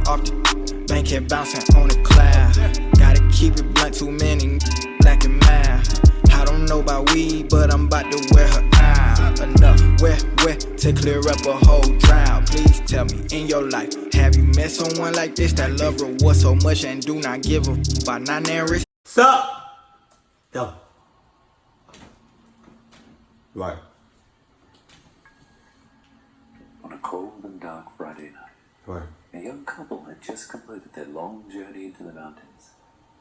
off the bank head bouncing on a cloud. Gotta keep it blunt, too many black and math. I don't know about weed, but I'm about to wear her out. Enough, where to clear up a whole drought. Please tell me, in your life, have you met someone like this that love reward so much and do not give a about not and risk? Stop! Go. Right. On a cold and dark Friday night, Right. a young couple had just completed their long journey into the mountains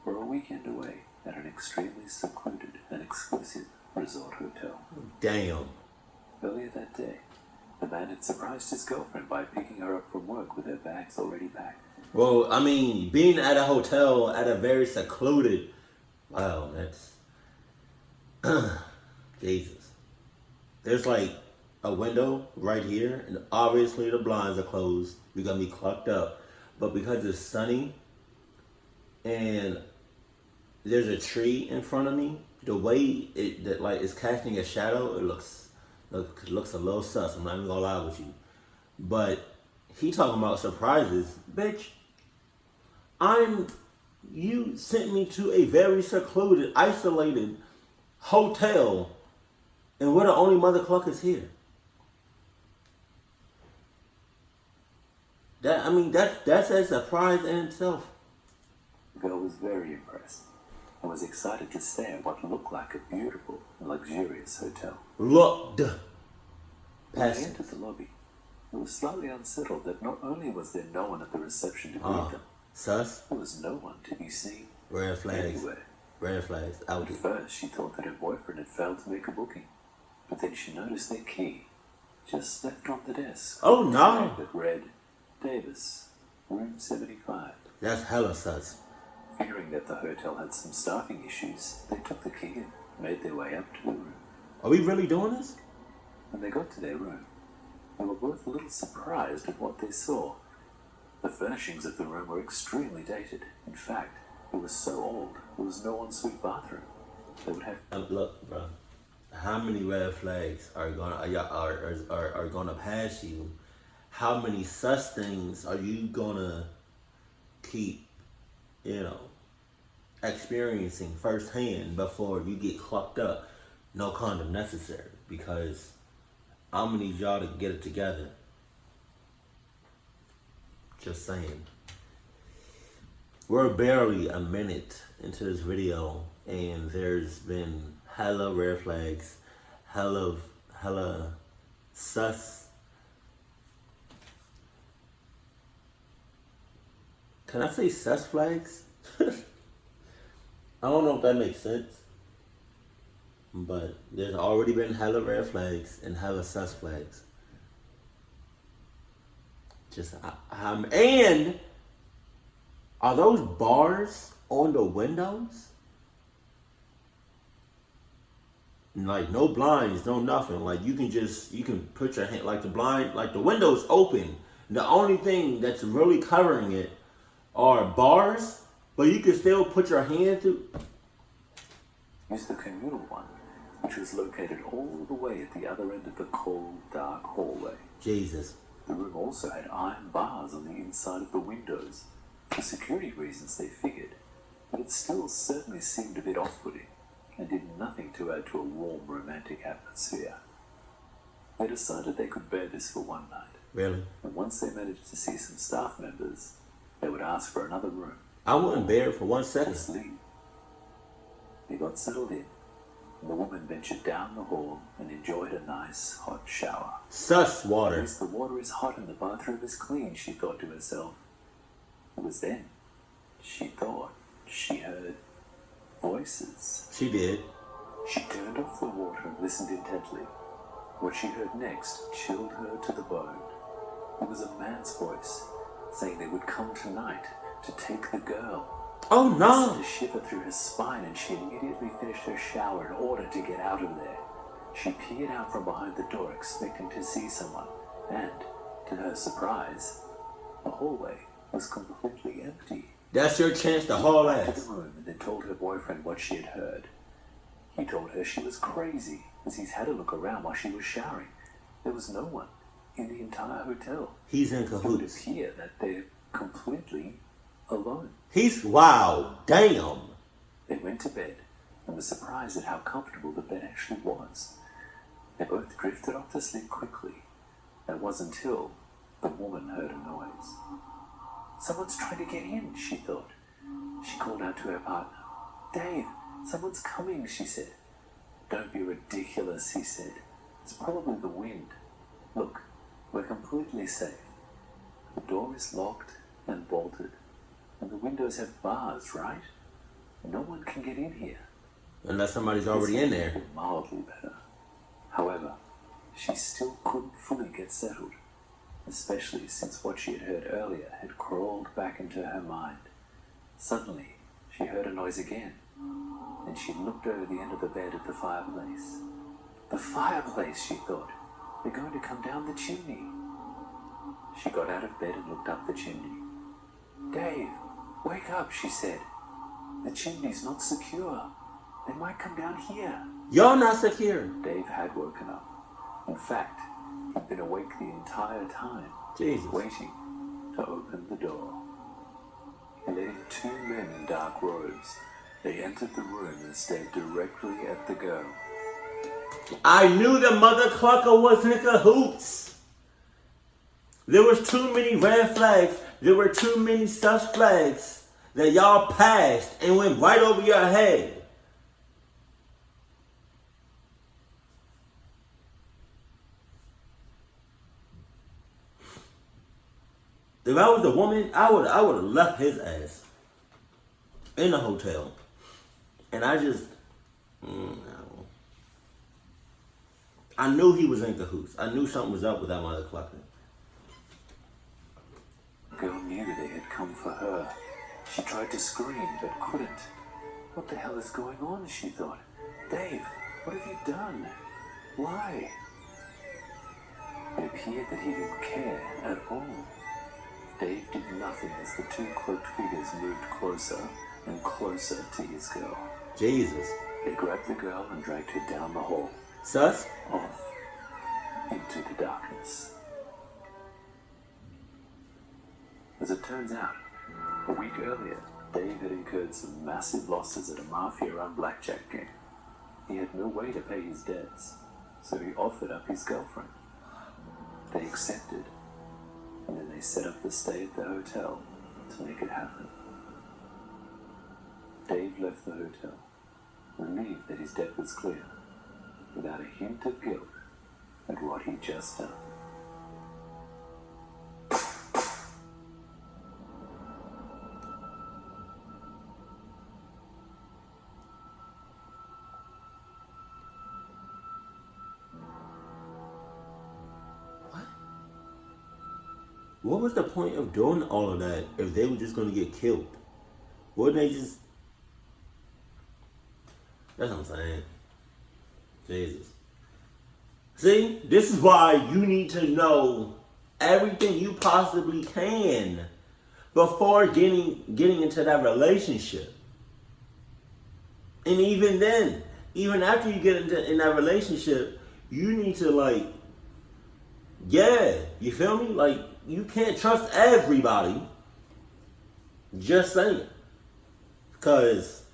for a weekend away at an extremely secluded and exclusive resort hotel. Damn. Earlier that day, the man had surprised his girlfriend by picking her up from work with her bags already packed. Well, I mean, being at a hotel at a very secluded, wow, that's Jesus. There's like a window right here, and obviously the blinds are closed. We're gonna be clocked up, but because it's sunny and there's a tree in front of me, the way that like it's casting a shadow, it looks a little sus. I'm not even gonna lie with you, but he talking about surprises, bitch. You sent me to a very secluded, isolated hotel, and we're the only mother cluckers here. That's a surprise in itself. The girl was very impressed and was excited to stay at what looked like a beautiful and luxurious hotel. Looked. When they entered the lobby, it was slightly unsettled that not only was there no one at the reception to greet them, sus. there was no one to be seen Red flags. anywhere. Red flags. Out. At first, she thought that her boyfriend had failed to make a booking, but then she noticed their key just left on the desk. Oh no. That read, Davis, room 75. That's hella sus. Fearing that the hotel had some staffing issues, they took the key and made their way up to the room. Are we really doing this? When they got to their room, they were both a little surprised at what they saw. The furnishings of the room were extremely dated. In fact, it was so old, there was no ensuite bathroom. They would have... Look, bro. How many red flags are gonna pass you? How many sus things are you gonna keep, experiencing firsthand before you get clocked up? No condom necessary, because I'm gonna need y'all to get it together. Just saying. We're barely a minute into this video, and there's been hella red flags, hella sus. Can I say sus flags? I don't know if that makes sense, but there's already been hella red flags and hella sus flags. And are those bars on the windows? Like no blinds, no nothing. Like you can put your hand, like the blind, like the window's open. The only thing that's really covering it are bars, but you can still put your hand through. Use the communal one, which was located all the way at the other end of the cold, dark hallway. Jesus. The room also had iron bars on the inside of the windows. For security reasons, they figured, but it still certainly seemed a bit off-putting and did nothing to add to a warm, romantic atmosphere. They decided they could bear this for one night. Really? And once they managed to see some staff members, they would ask for another room. I wouldn't bear it for 1 second. Just leave. They got settled in, and the woman ventured down the hall and enjoyed a nice, hot shower. Sus water. At least the water is hot and the bathroom is clean, she thought to herself. It was then she thought she heard voices. She did. She turned off the water and listened intently. What she heard next chilled her to the bone. It was a man's voice, saying they would come tonight to take the girl. Oh It no! sent a shiver through her spine, and she immediately finished her shower in order to get out of there. She peered out from behind the door, expecting to see someone, and, to her surprise, the hallway was completely empty. That's your chance to haul To ass. the room and then told her boyfriend what she had heard. He told her she was crazy, as he's had a look around while she was showering. There was no one in the entire hotel. He's in It would cahoots. appear that there completely alone. Wow, damn. They went to bed and were surprised at how comfortable the bed actually was. They both drifted off to sleep quickly. It wasn't until the woman heard a noise. Someone's trying to get in, she thought. She called out to her partner. Dave, someone's coming, she said. Don't be ridiculous, he said. It's probably the wind. Look, we're completely safe. The door is locked and bolted, and the windows have bars, right? No one can get in here. Unless somebody's already in there. Mildly better. However, she still couldn't fully get settled, especially since what she had heard earlier had crawled back into her mind. Suddenly, she heard a noise again, and she looked over the end of the bed at the fireplace. The fireplace, she thought. They're going to come down the chimney. She got out of bed and looked up the chimney. Dave, wake up, she said. The chimney's not secure. They might come down here. Y'all not secure. Dave had woken up. In fact, he'd been awake the entire time, Jesus. waiting to open the door. He led in two men in dark robes. They entered the room and stared directly at the girl. I knew the mother clucker was in cahoots. There was too many red flags. There were too many sus flags that y'all passed and went right over your head. If I was a woman, I would have left his ass in the hotel. And I just, I knew he was in cahoots. I knew something was up with that mother clucker. The girl knew they had come for her. She tried to scream, but couldn't. What the hell is going on, she thought. Dave, what have you done? Why? It appeared that he didn't care at all. Dave did nothing as the two cloaked figures moved closer and closer to his girl. Jesus. They grabbed the girl and dragged her down the hall. Sus? Off into the darkness. As it turns out, a week earlier, Dave had incurred some massive losses at a mafia-run blackjack game. He had no way to pay his debts, so he offered up his girlfriend. They accepted, and then they set up the stay at the hotel to make it happen. Dave left the hotel, relieved that his debt was clear, without a hint of guilt at what he'd just done. What was the point of doing all of that if they were just going to get killed? Wouldn't they just... That's what I'm saying. Jesus. See, this is why you need to know everything you possibly can before getting into that relationship. And even then, even after you get in that relationship, you need to you feel me? You can't trust everybody. Just saying. Because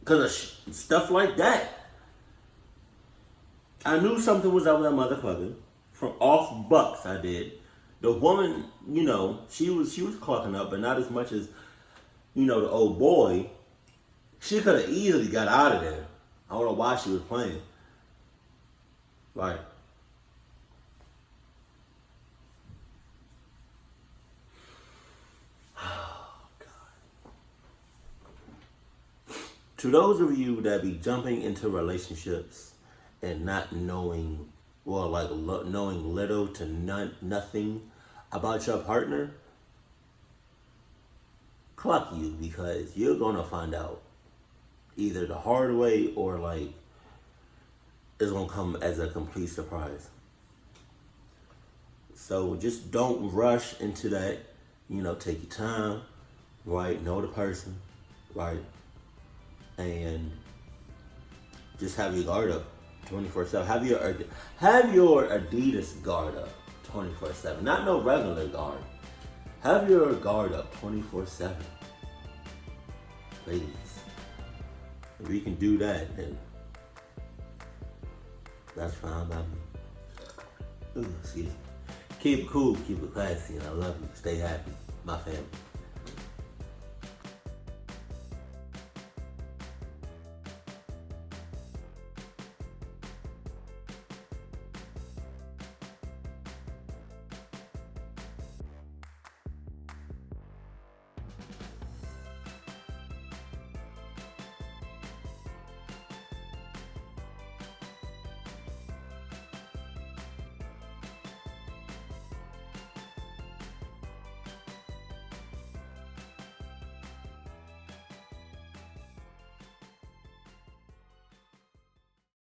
of stuff like that. I knew something was up with that motherfucker. From off bucks, I did. The woman, she was clucking up, but not as much as, the old boy. She could have easily got out of there. I don't know why she was playing. Right. To those of you that be jumping into relationships and not knowing, knowing little to nothing about your partner, cluck you, because you're gonna find out either the hard way or it's gonna come as a complete surprise. So just don't rush into that. Take your time, right? Know the person, right? And just have your guard up 24/7. Have your Adidas guard up 24/7. Not no regular guard. Have your guard up 24/7. Ladies. If you can do that, then that's fine by me. Ooh, excuse me. Keep it cool, keep it classy, and I love you. Stay happy, my family.